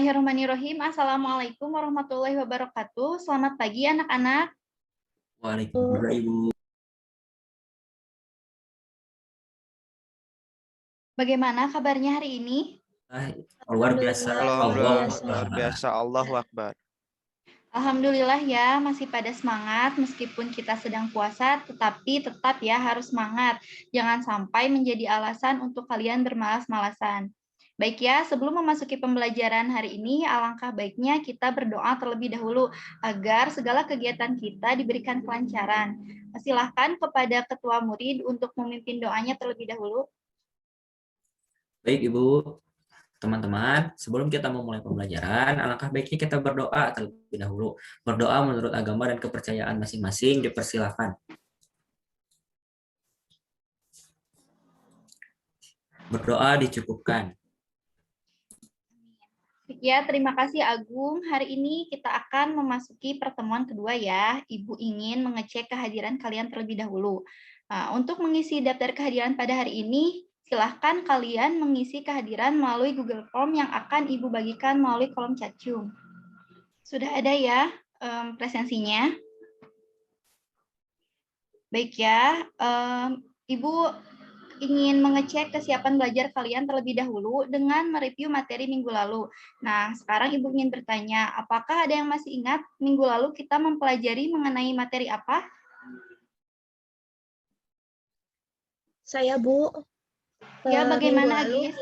Bismillahirrahmanirrahim. Assalamualaikum warahmatullahi wabarakatuh. Selamat pagi anak-anak. Waalaikumsalam Ibu. Bagaimana kabarnya hari ini? Ah, Luar biasa. Alhamdulillah, luar Allah biasa. Luar Akbar. biasa, Allahu Akbar. Alhamdulillah ya, masih pada semangat meskipun kita sedang puasa, tetapi tetap ya harus semangat. Jangan sampai menjadi alasan untuk kalian bermalas-malasan. Baik ya, sebelum memasuki pembelajaran hari ini, alangkah baiknya kita berdoa terlebih dahulu agar segala kegiatan kita diberikan kelancaran. Silahkan kepada ketua murid untuk memimpin doanya terlebih dahulu. Baik Ibu, teman-teman, sebelum kita memulai pembelajaran, alangkah baiknya kita berdoa terlebih dahulu. Berdoa menurut agama dan kepercayaan masing-masing, dipersilakan. Berdoa dicukupkan. Ya, terima kasih Agung. Hari ini kita akan memasuki pertemuan kedua ya. Ibu ingin mengecek kehadiran kalian terlebih dahulu. Untuk mengisi daftar kehadiran pada hari ini, silahkan kalian mengisi kehadiran melalui Google Form yang akan Ibu bagikan melalui kolom chat Zoom. Sudah ada ya presensinya? Baik ya, Ibu ingin mengecek kesiapan belajar kalian terlebih dahulu dengan mereview materi minggu lalu. Nah, sekarang Ibu ingin bertanya, apakah ada yang masih ingat minggu lalu kita mempelajari mengenai materi apa? Saya, Bu. Ya, bagaimana, Agis?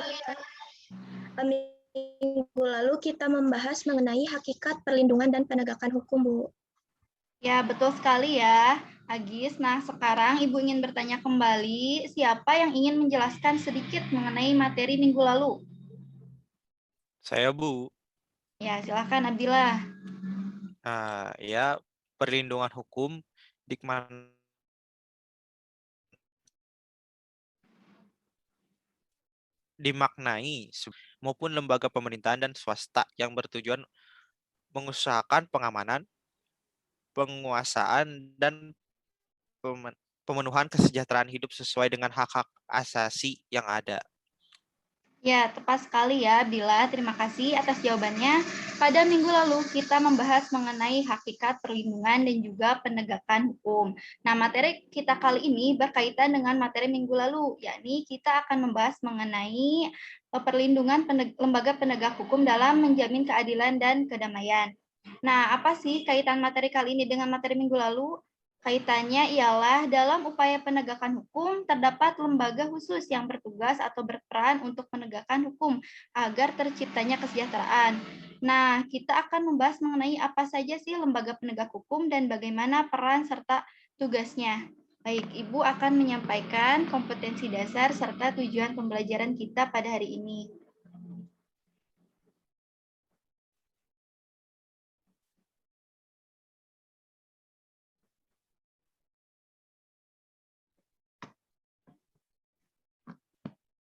Minggu lalu kita membahas mengenai hakikat perlindungan dan penegakan hukum, Bu. Ya, betul sekali ya, Agis. Nah, sekarang Ibu ingin bertanya kembali, siapa yang ingin menjelaskan sedikit mengenai materi minggu lalu? Saya, Bu. Ya, silakan Nabila. Ya, perlindungan hukum dimaknai maupun lembaga pemerintahan dan swasta yang bertujuan mengusahakan pengamanan, penguasaan, dan pemenuhan kesejahteraan hidup sesuai dengan hak-hak asasi yang ada. Ya, tepat sekali ya, Bila. Terima kasih atas jawabannya. Pada minggu lalu, kita membahas mengenai hakikat perlindungan dan juga penegakan hukum. Nah, materi kita kali ini berkaitan dengan materi minggu lalu, yakni kita akan membahas mengenai perlindungan lembaga penegak hukum dalam menjamin keadilan dan kedamaian. Nah, apa sih kaitan materi kali ini dengan materi minggu lalu? Kaitannya ialah dalam upaya penegakan hukum terdapat lembaga khusus yang bertugas atau berperan untuk menegakkan hukum agar terciptanya kesejahteraan. Nah, kita akan membahas mengenai apa saja sih lembaga penegak hukum dan bagaimana peran serta tugasnya. Baik, Ibu akan menyampaikan kompetensi dasar serta tujuan pembelajaran kita pada hari ini.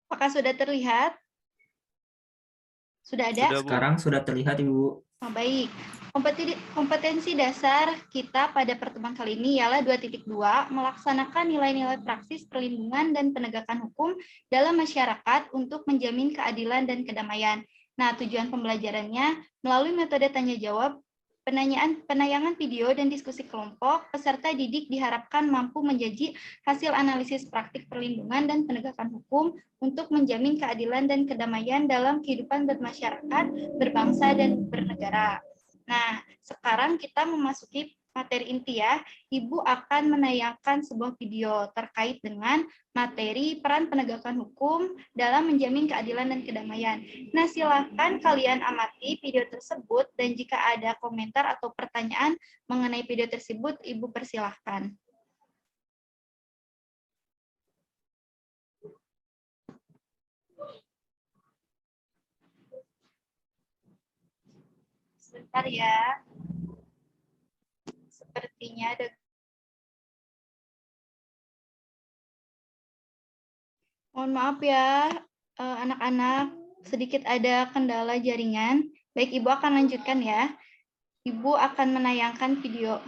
Apakah sudah terlihat? Sudah ada? Sudah, Bu. Sekarang sudah terlihat Ibu. Baik, kompetensi dasar kita pada pertemuan kali ini ialah 2.2, melaksanakan nilai-nilai praksis perlindungan dan penegakan hukum dalam masyarakat untuk menjamin keadilan dan kedamaian. Nah, tujuan pembelajarannya melalui metode tanya-jawab, penayangan video dan diskusi kelompok, peserta didik diharapkan mampu menjadi hasil analisis praktik perlindungan dan penegakan hukum untuk menjamin keadilan dan kedamaian dalam kehidupan bermasyarakat, berbangsa, dan bernegara. Nah, sekarang kita memasuki materi inti ya. Ibu akan menayangkan sebuah video terkait dengan materi peran penegakan hukum dalam menjamin keadilan dan kedamaian. Nah, silakan kalian amati video tersebut dan jika ada komentar atau pertanyaan mengenai video tersebut, Ibu persilahkan. Sebentar ya. Sepertinya ada. Mohon maaf ya, anak-anak, sedikit ada kendala jaringan. Baik, Ibu akan lanjutkan ya. Ibu akan menayangkan video.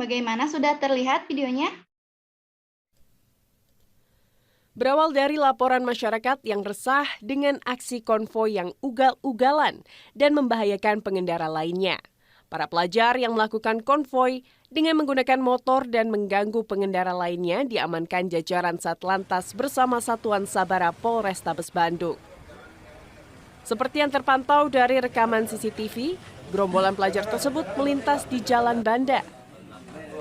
Bagaimana, sudah terlihat videonya? Berawal dari laporan masyarakat yang resah dengan aksi konvoi yang ugal-ugalan dan membahayakan pengendara lainnya. Para pelajar yang melakukan konvoi dengan menggunakan motor dan mengganggu pengendara lainnya diamankan jajaran Satlantas bersama Satuan Sabara Polrestabes Bandung. Seperti yang terpantau dari rekaman CCTV, gerombolan pelajar tersebut melintas di Jalan Banda.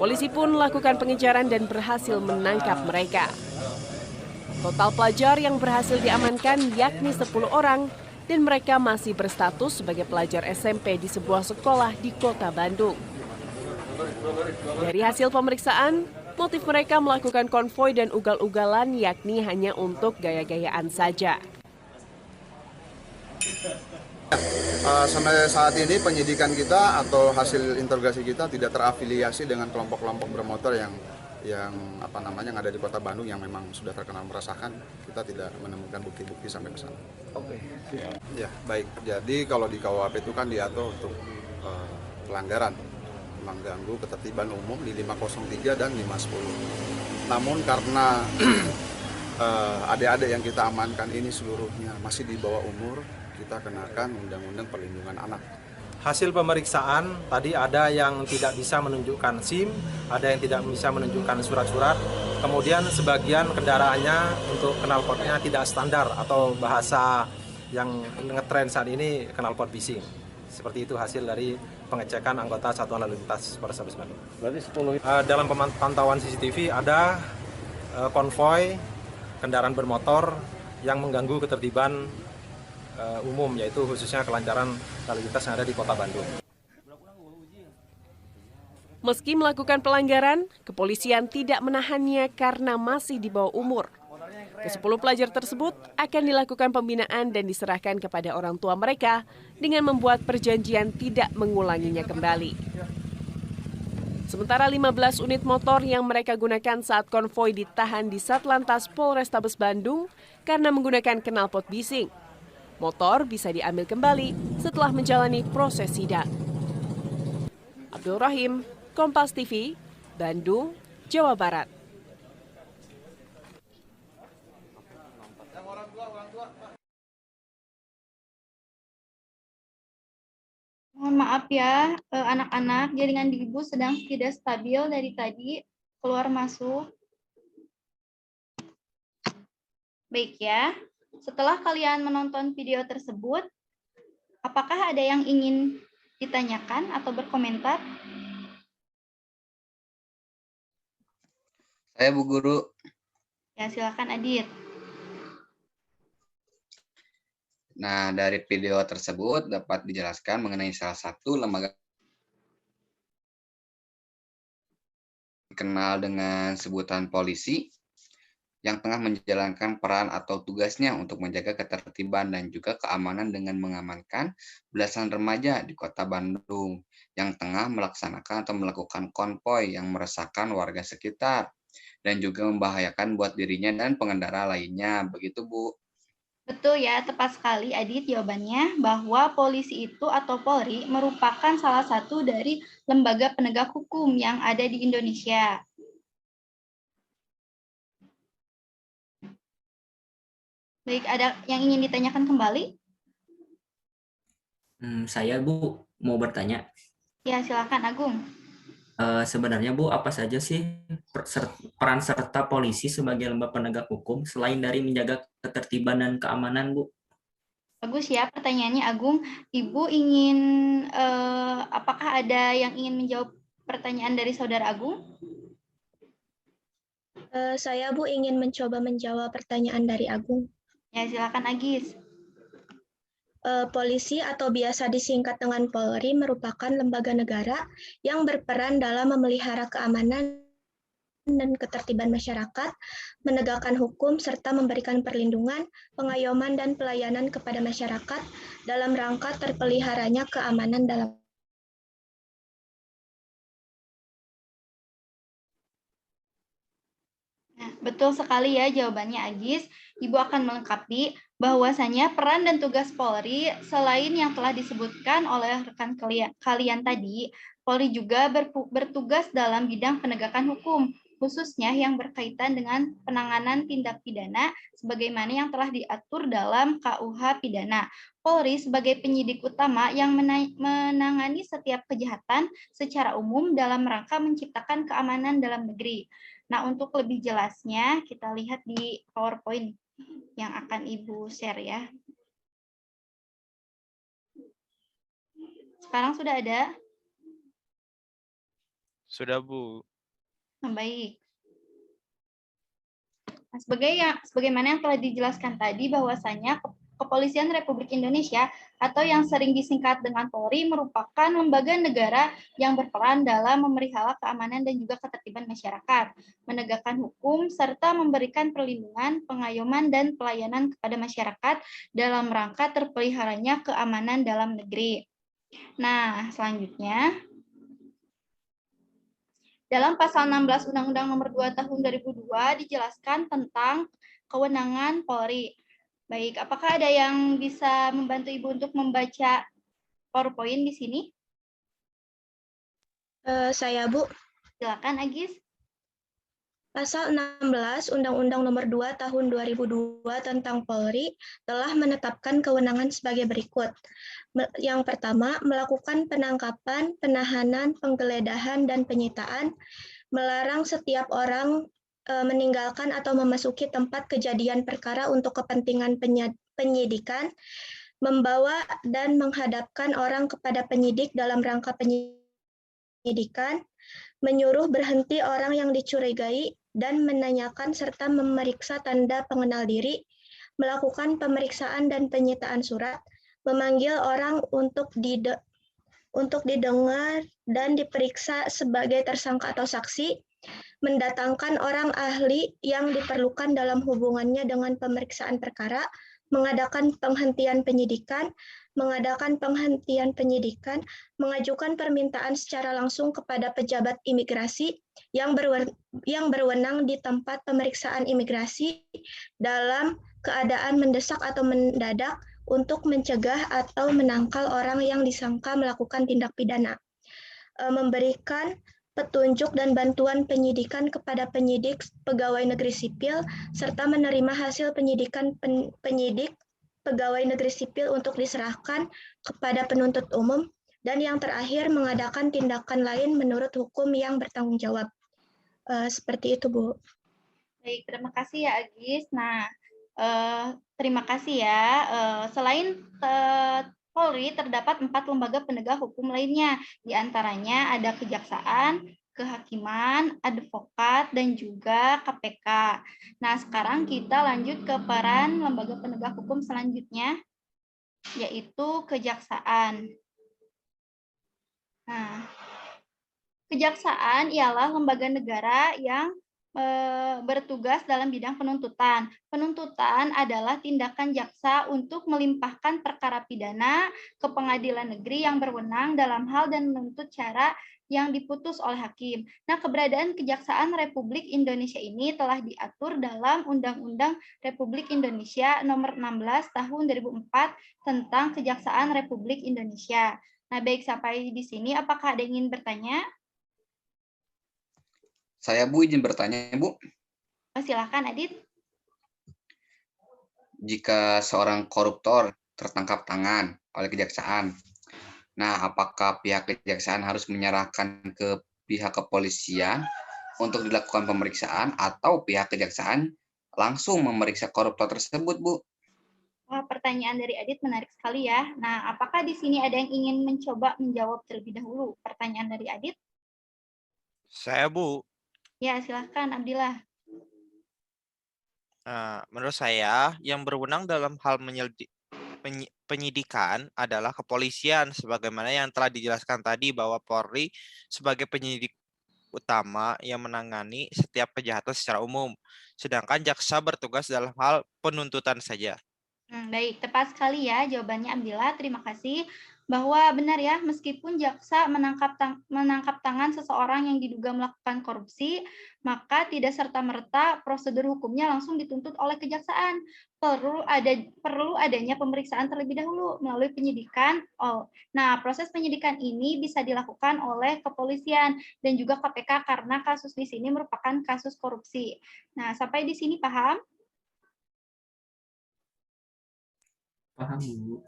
Polisi pun melakukan pengejaran dan berhasil menangkap mereka. Total pelajar yang berhasil diamankan yakni 10 orang dan mereka masih berstatus sebagai pelajar SMP di sebuah sekolah di Kota Bandung. Dari hasil pemeriksaan, motif mereka melakukan konvoi dan ugal-ugalan yakni hanya untuk gaya-gayaan saja. Sampai saat ini penyidikan kita atau hasil interogasi kita tidak terafiliasi dengan kelompok-kelompok bermotor yang ada di Kota Bandung yang memang sudah terkenal meresahkan. Kita tidak menemukan bukti-bukti sampai ke sana. Oke. Ya, baik. Jadi kalau di KUHP itu kan diatur untuk pelanggaran mengganggu ketertiban umum di 503 dan 510. Namun karena adik-adik yang kita amankan ini seluruhnya masih di bawah umur, kita kenakan Undang-Undang Perlindungan Anak. Hasil pemeriksaan tadi ada yang tidak bisa menunjukkan SIM, ada yang tidak bisa menunjukkan surat-surat. Kemudian sebagian kendaraannya untuk knalpotnya tidak standar atau bahasa yang ngetren saat ini knalpot bising. Seperti itu hasil dari pengecekan anggota Satuan Lalu Lintas Polrestabes Bandung. Berarti 10 Dalam pantauan CCTV ada konvoi kendaraan bermotor yang mengganggu ketertiban umum, yaitu khususnya kelancaran lalu lintas yang ada di Kota Bandung. Meski melakukan pelanggaran, kepolisian tidak menahannya karena masih di bawah umur. Ke-10 pelajar tersebut akan dilakukan pembinaan dan diserahkan kepada orang tua mereka dengan membuat perjanjian tidak mengulanginya kembali. Sementara 15 unit motor yang mereka gunakan saat konvoi ditahan di Satlantas Polrestabes Bandung karena menggunakan knalpot bising. Motor bisa diambil kembali setelah menjalani proses sidang. Abdul Rahim, Kompas TV, Bandung, Jawa Barat. Mohon maaf ya, anak-anak, jaringan di Ibu sedang tidak stabil dari tadi, keluar masuk. Baik ya, setelah kalian menonton video tersebut, apakah ada yang ingin ditanyakan atau berkomentar? Saya Bu Guru. Ya, silakan Adit. Nah, dari video tersebut dapat dijelaskan mengenai salah satu lembaga dikenal dengan sebutan polisi yang tengah menjalankan peran atau tugasnya untuk menjaga ketertiban dan juga keamanan dengan mengamankan belasan remaja di Kota Bandung yang tengah melaksanakan atau melakukan konvoi yang meresahkan warga sekitar dan juga membahayakan buat dirinya dan pengendara lainnya. Begitu, Bu. Betul ya, tepat sekali Adit jawabannya, bahwa polisi itu atau Polri merupakan salah satu dari lembaga penegak hukum yang ada di Indonesia. Baik, ada yang ingin ditanyakan kembali? Saya Bu mau bertanya. Ya, silakan Agung. Sebenarnya Bu, apa saja sih peran serta polisi sebagai lembaga penegak hukum selain dari menjaga ketertiban dan keamanan, Bu? Bagus ya pertanyaannya Agung. Ibu ingin, apakah ada yang ingin menjawab pertanyaan dari Saudara Agung? Saya Bu ingin mencoba menjawab pertanyaan dari Agung. Ya, silakan Agis. Polisi atau biasa disingkat dengan Polri merupakan lembaga negara yang berperan dalam memelihara keamanan dan ketertiban masyarakat, menegakkan hukum, serta memberikan perlindungan, pengayoman, dan pelayanan kepada masyarakat dalam rangka terpeliharanya keamanan dalam. Nah, betul sekali ya jawabannya Agis. Ibu akan melengkapi bahwasanya peran dan tugas Polri selain yang telah disebutkan oleh rekan kalian tadi, Polri juga bertugas dalam bidang penegakan hukum, khususnya yang berkaitan dengan penanganan tindak pidana sebagaimana yang telah diatur dalam KUH pidana. Polri sebagai penyidik utama yang menangani setiap kejahatan secara umum dalam rangka menciptakan keamanan dalam negeri. Nah, untuk lebih jelasnya kita lihat di PowerPoint yang akan Ibu share ya. Sekarang sudah ada? Sudah, Bu. Baik. Nah, sebagaimana yang telah dijelaskan tadi bahwasanya Kepolisian Republik Indonesia atau yang sering disingkat dengan Polri merupakan lembaga negara yang berperan dalam memelihara keamanan dan juga ketertiban masyarakat, menegakkan hukum, serta memberikan perlindungan, pengayoman, dan pelayanan kepada masyarakat dalam rangka terpeliharanya keamanan dalam negeri. Nah, selanjutnya, dalam pasal 16 Undang-Undang Nomor 2 Tahun 2002 dijelaskan tentang kewenangan Polri. Baik, apakah ada yang bisa membantu Ibu untuk membaca PowerPoint di sini? Saya, Bu. Silakan, Agis. Pasal 16 Undang-Undang Nomor 2 Tahun 2002 tentang Polri telah menetapkan kewenangan sebagai berikut. Yang pertama, melakukan penangkapan, penahanan, penggeledahan, dan penyitaan, melarang setiap orang meninggalkan atau memasuki tempat kejadian perkara untuk kepentingan penyidikan, membawa dan menghadapkan orang kepada penyidik dalam rangka penyidikan, menyuruh berhenti orang yang dicurigai, dan menanyakan serta memeriksa tanda pengenal diri, melakukan pemeriksaan dan penyitaan surat, memanggil orang untuk didengar dan diperiksa sebagai tersangka atau saksi, mendatangkan orang ahli yang diperlukan dalam hubungannya dengan pemeriksaan perkara, mengadakan penghentian penyidikan, mengajukan permintaan secara langsung kepada pejabat imigrasi yang berwenang di tempat pemeriksaan imigrasi dalam keadaan mendesak atau mendadak untuk mencegah atau menangkal orang yang disangka melakukan tindak pidana, memberikan petunjuk dan bantuan penyidikan kepada penyidik pegawai negeri sipil, serta menerima hasil penyidikan penyidik pegawai negeri sipil untuk diserahkan kepada penuntut umum, dan yang terakhir mengadakan tindakan lain menurut hukum yang bertanggung jawab. Seperti itu, Bu. Baik, terima kasih ya, Agis. Nah, terima kasih ya. Selain Polri, terdapat 4 lembaga penegak hukum lainnya. Di antaranya ada Kejaksaan, Kehakiman, Advokat, dan juga KPK. Nah, sekarang kita lanjut ke peran lembaga penegak hukum selanjutnya, yaitu Kejaksaan. Nah, Kejaksaan ialah lembaga negara yang bertugas dalam bidang penuntutan. Penuntutan adalah tindakan jaksa untuk melimpahkan perkara pidana ke pengadilan negeri yang berwenang dalam hal dan menuntut cara yang diputus oleh hakim. Nah, keberadaan Kejaksaan Republik Indonesia ini telah diatur dalam Undang-Undang Republik Indonesia Nomor 16 Tahun 2004 tentang Kejaksaan Republik Indonesia. Nah, baik sampai di sini, apakah ada yang ingin bertanya? Saya, Bu, izin bertanya, Bu. Silakan, Adit. Jika seorang koruptor tertangkap tangan oleh kejaksaan, nah, apakah pihak kejaksaan harus menyerahkan ke pihak kepolisian untuk dilakukan pemeriksaan atau pihak kejaksaan langsung memeriksa koruptor tersebut, Bu? Wah, pertanyaan dari Adit menarik sekali ya. Nah, apakah di sini ada yang ingin mencoba menjawab terlebih dahulu pertanyaan dari Adit? Saya, Bu. Ya, silakan, Abdillah. Menurut saya, yang berwenang dalam hal penyidikan adalah kepolisian, sebagaimana yang telah dijelaskan tadi bahwa Polri sebagai penyidik utama yang menangani setiap kejahatan secara umum, sedangkan jaksa bertugas dalam hal penuntutan saja. Baik, tepat sekali ya jawabannya Abdillah. Terima kasih. bahwa benar ya, meskipun jaksa menangkap tangan seseorang yang diduga melakukan korupsi, maka tidak serta-merta prosedur hukumnya langsung dituntut oleh kejaksaan. Perlu adanya pemeriksaan terlebih dahulu melalui penyidikan. Nah, proses penyidikan ini bisa dilakukan oleh kepolisian dan juga KPK karena kasus di sini merupakan kasus korupsi. Nah, sampai di sini paham? Paham, Bu.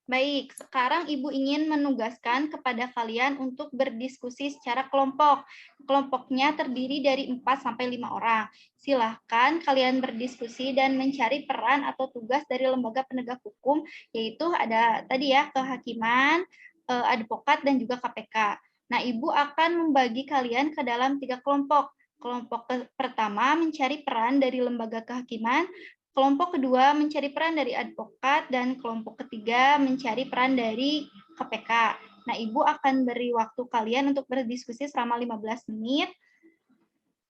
Baik, sekarang Ibu ingin menugaskan kepada kalian untuk berdiskusi secara kelompok. Kelompoknya terdiri dari 4-5 orang. Silahkan kalian berdiskusi dan mencari peran atau tugas dari lembaga penegak hukum, yaitu ada tadi ya, kehakiman, advokat, dan juga KPK. Nah, Ibu akan membagi kalian ke dalam 3 kelompok. Kelompok pertama mencari peran dari lembaga kehakiman, kelompok kedua mencari peran dari advokat, dan kelompok ketiga mencari peran dari KPK. Nah, Ibu akan beri waktu kalian untuk berdiskusi selama 15 menit.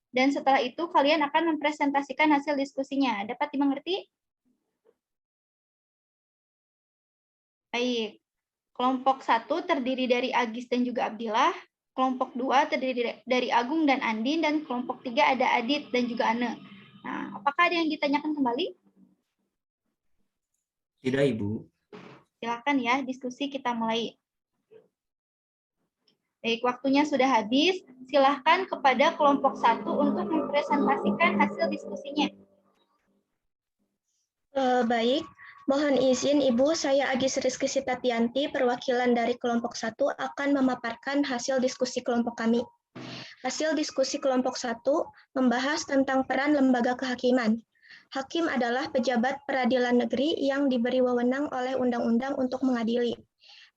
Dan setelah itu kalian akan mempresentasikan hasil diskusinya. Dapat dimengerti? Baik. Kelompok 1 terdiri dari Agis dan juga Abdillah. Kelompok 2 terdiri dari Agung dan Andin, dan kelompok 3 ada Adit dan juga Ane. Nah, apakah ada yang ditanyakan kembali? Tidak, Ibu. Silakan ya, diskusi kita mulai. Baik, waktunya sudah habis. Silahkan kepada kelompok 1 untuk mempresentasikan hasil diskusinya. Baik, mohon izin Ibu, saya Agis Rizky Sitatianti, perwakilan dari kelompok 1 akan memaparkan hasil diskusi kelompok kami. Hasil diskusi kelompok 1 membahas tentang peran lembaga kehakiman. Hakim adalah pejabat peradilan negeri yang diberi wewenang oleh undang-undang untuk mengadili.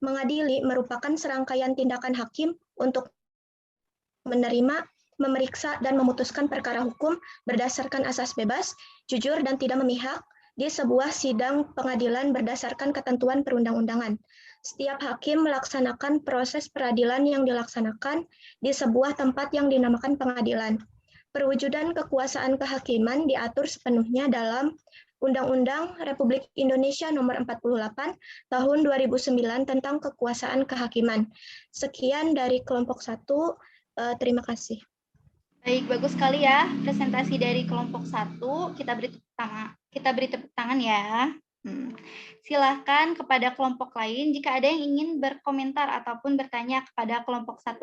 Mengadili merupakan serangkaian tindakan hakim untuk menerima, memeriksa, dan memutuskan perkara hukum berdasarkan asas bebas, jujur, dan tidak memihak di sebuah sidang pengadilan berdasarkan ketentuan perundang-undangan. Setiap hakim melaksanakan proses peradilan yang dilaksanakan di sebuah tempat yang dinamakan pengadilan. Perwujudan kekuasaan kehakiman diatur sepenuhnya dalam Undang-Undang Republik Indonesia Nomor 48 Tahun 2009 tentang Kekuasaan Kehakiman. Sekian dari kelompok 1. Terima kasih. Baik, bagus sekali ya presentasi dari kelompok 1. Kita beri tepuk tangan ya. Silahkan kepada kelompok lain jika ada yang ingin berkomentar ataupun bertanya kepada kelompok 1.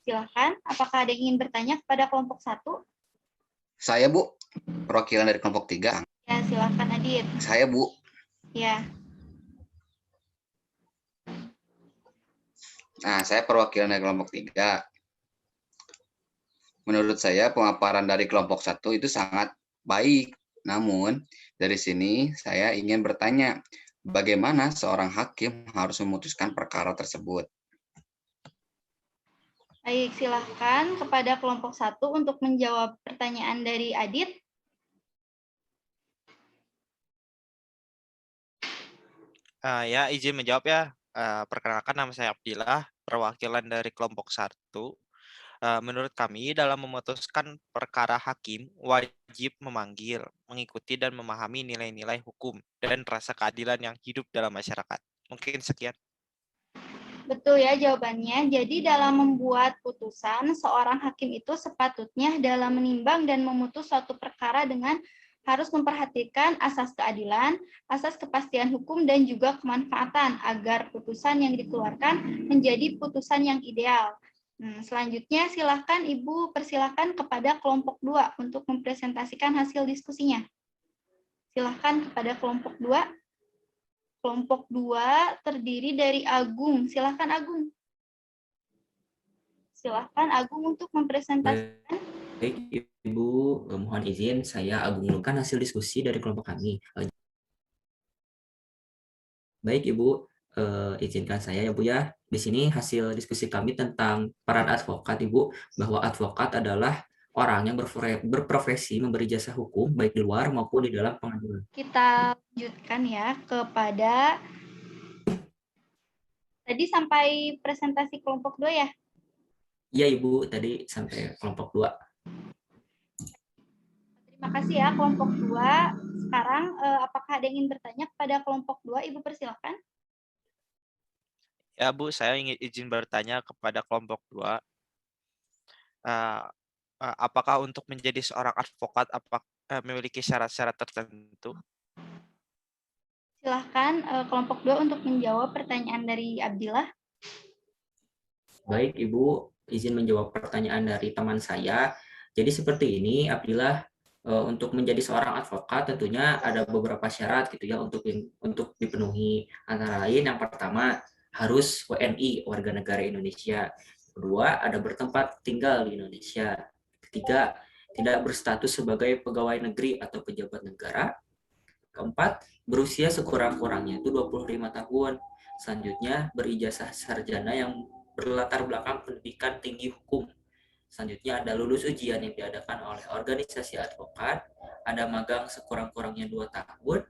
Silahkan, apakah ada yang ingin bertanya kepada kelompok 1? Saya, Bu, perwakilan dari kelompok 3. Ya, silahkan Adit. Saya, Bu. Ya. Nah, saya perwakilan dari kelompok 3. Menurut saya pemaparan dari kelompok 1 itu sangat baik. Namun, dari sini saya ingin bertanya, bagaimana seorang hakim harus memutuskan perkara tersebut? Baik, silahkan kepada kelompok 1 untuk menjawab pertanyaan dari Adit. Ya, izin menjawab ya. Perkenalkan, nama saya Abdillah, perwakilan dari kelompok 1. Menurut kami, dalam memutuskan perkara hakim, wajib memanggil, mengikuti, dan memahami nilai-nilai hukum dan rasa keadilan yang hidup dalam masyarakat. Mungkin sekian. Betul ya jawabannya. Jadi dalam membuat putusan, seorang hakim itu sepatutnya dalam menimbang dan memutus suatu perkara dengan harus memperhatikan asas keadilan, asas kepastian hukum, dan juga kemanfaatan agar putusan yang dikeluarkan menjadi putusan yang ideal. Selanjutnya silahkan Ibu persilahkan kepada kelompok 2 untuk mempresentasikan hasil diskusinya. Silahkan kepada kelompok 2. Kelompok 2 terdiri dari Agung. Silahkan Agung. Silahkan Agung untuk mempresentasikan. Baik, Ibu, mohon izin saya Agung Lukan hasil diskusi dari kelompok kami. Baik, Ibu, izinkan saya ya Bu ya. Di sini hasil diskusi kami tentang peran advokat, Ibu, bahwa advokat adalah orang yang berprofesi memberi jasa hukum baik di luar maupun di dalam pengadilan. Kita lanjutkan ya kepada tadi sampai presentasi kelompok 2 ya. Iya Ibu, tadi sampai kelompok 2. Terima kasih ya kelompok 2. Sekarang apakah ada yang ingin bertanya kepada kelompok 2? Ibu persilakan. Ya Bu, saya ingin izin bertanya kepada kelompok 2. Apakah untuk menjadi seorang advokat memiliki syarat-syarat tertentu? Silahkan kelompok 2 untuk menjawab pertanyaan dari Abdillah. Baik Ibu, izin menjawab pertanyaan dari teman saya. Jadi seperti ini, Abdillah, untuk menjadi seorang advokat tentunya ada beberapa syarat gitu ya untuk dipenuhi. Antara lain yang pertama harus WNI, warga negara Indonesia. Kedua, ada bertempat tinggal di Indonesia. Ketiga, tidak berstatus sebagai pegawai negeri atau pejabat negara. Keempat, berusia sekurang-kurangnya itu 25 tahun. Selanjutnya, berijazah sarjana yang berlatar belakang pendidikan tinggi hukum. Selanjutnya ada lulus ujian yang diadakan oleh organisasi advokat, ada magang sekurang-kurangnya 2 tahun,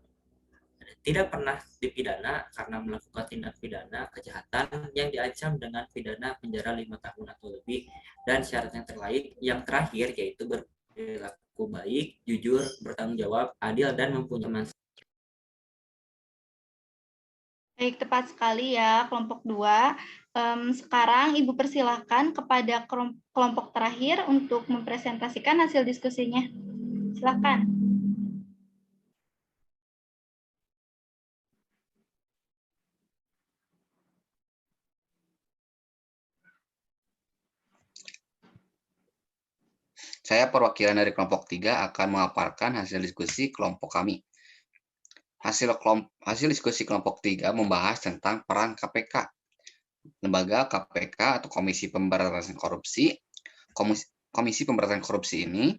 tidak pernah dipidana karena melakukan tindak pidana kejahatan yang diancam dengan pidana penjara 5 tahun atau lebih, dan syarat yang terakhir yaitu berperilaku baik, jujur, bertanggung jawab, adil, dan mempunyai manfaat. Baik, tepat sekali ya kelompok 2. Sekarang Ibu persilahkan kepada kelompok terakhir untuk mempresentasikan hasil diskusinya. Silakan. Saya perwakilan dari kelompok 3 akan memaparkan hasil diskusi kelompok kami. Hasil diskusi kelompok 3 membahas tentang peran KPK. Lembaga KPK atau Komisi Pemberantasan Korupsi. Komisi Pemberantasan Korupsi ini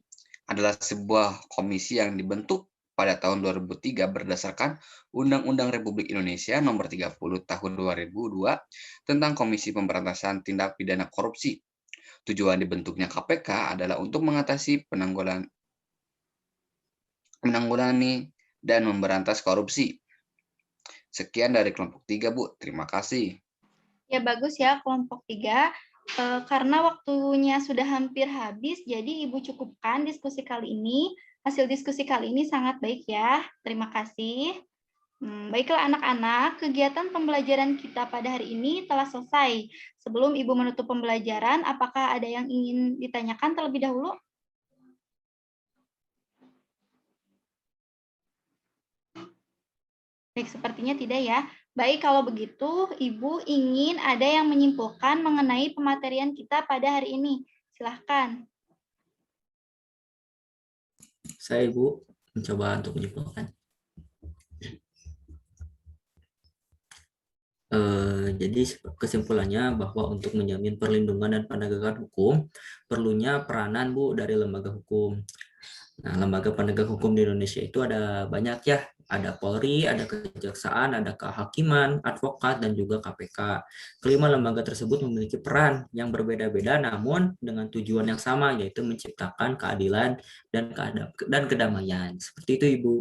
adalah sebuah komisi yang dibentuk pada tahun 2003 berdasarkan Undang-Undang Republik Indonesia Nomor 30 Tahun 2002 tentang Komisi Pemberantasan Tindak Pidana Korupsi. Tujuan dibentuknya KPK adalah untuk mengatasi menanggulangi dan memberantas korupsi. Sekian dari kelompok 3, Bu. Terima kasih. Ya, bagus ya kelompok 3. Karena waktunya sudah hampir habis, jadi Ibu cukupkan diskusi kali ini. Hasil diskusi kali ini sangat baik ya. Terima kasih. Baiklah anak-anak, kegiatan pembelajaran kita pada hari ini telah selesai. Sebelum Ibu menutup pembelajaran, apakah ada yang ingin ditanyakan terlebih dahulu? Baik, sepertinya tidak ya. Baik, kalau begitu Ibu ingin ada yang menyimpulkan mengenai pematerian kita pada hari ini. Silahkan. Saya Ibu mencoba untuk menyimpulkan. Jadi kesimpulannya bahwa untuk menjamin perlindungan dan penegakan hukum perlunya peranan Bu dari lembaga hukum. Nah, lembaga penegak hukum di Indonesia itu ada banyak ya, ada Polri, ada Kejaksaan, ada Kehakiman, advokat, dan juga KPK. Kelima lembaga tersebut memiliki peran yang berbeda-beda namun dengan tujuan yang sama, yaitu menciptakan keadilan dan kedamaian. Seperti itu Ibu.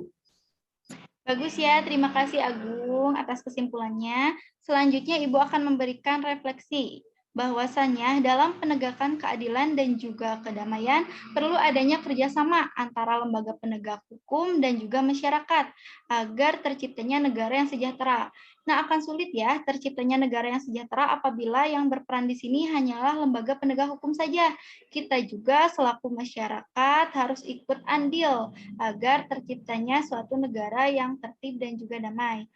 Bagus ya, terima kasih Agung atas kesimpulannya. Selanjutnya Ibu akan memberikan refleksi bahwasannya dalam penegakan keadilan dan juga kedamaian perlu adanya kerjasama antara lembaga penegak hukum dan juga masyarakat agar terciptanya negara yang sejahtera. Nah, akan sulit ya terciptanya negara yang sejahtera apabila yang berperan di sini hanyalah lembaga penegak hukum saja. Kita juga selaku masyarakat harus ikut andil agar terciptanya suatu negara yang tertib dan juga damai.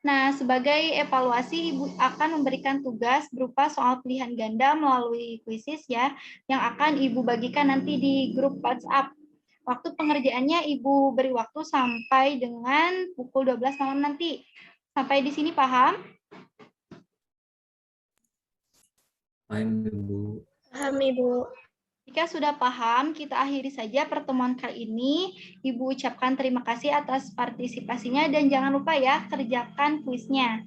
Nah, sebagai evaluasi, Ibu akan memberikan tugas berupa soal pilihan ganda melalui kuisis ya, yang akan Ibu bagikan nanti di grup WhatsApp. Waktu pengerjaannya Ibu beri waktu sampai dengan pukul 12 malam nanti. Sampai di sini paham? Paham Ibu. Paham, Ibu. Jika sudah paham, kita akhiri saja pertemuan kali ini. Ibu ucapkan terima kasih atas partisipasinya dan jangan lupa ya, kerjakan kuisnya.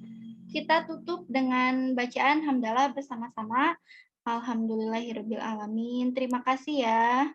Kita tutup dengan bacaan hamdalah bersama-sama. Alhamdulillahirrabbilalamin. Terima kasih ya.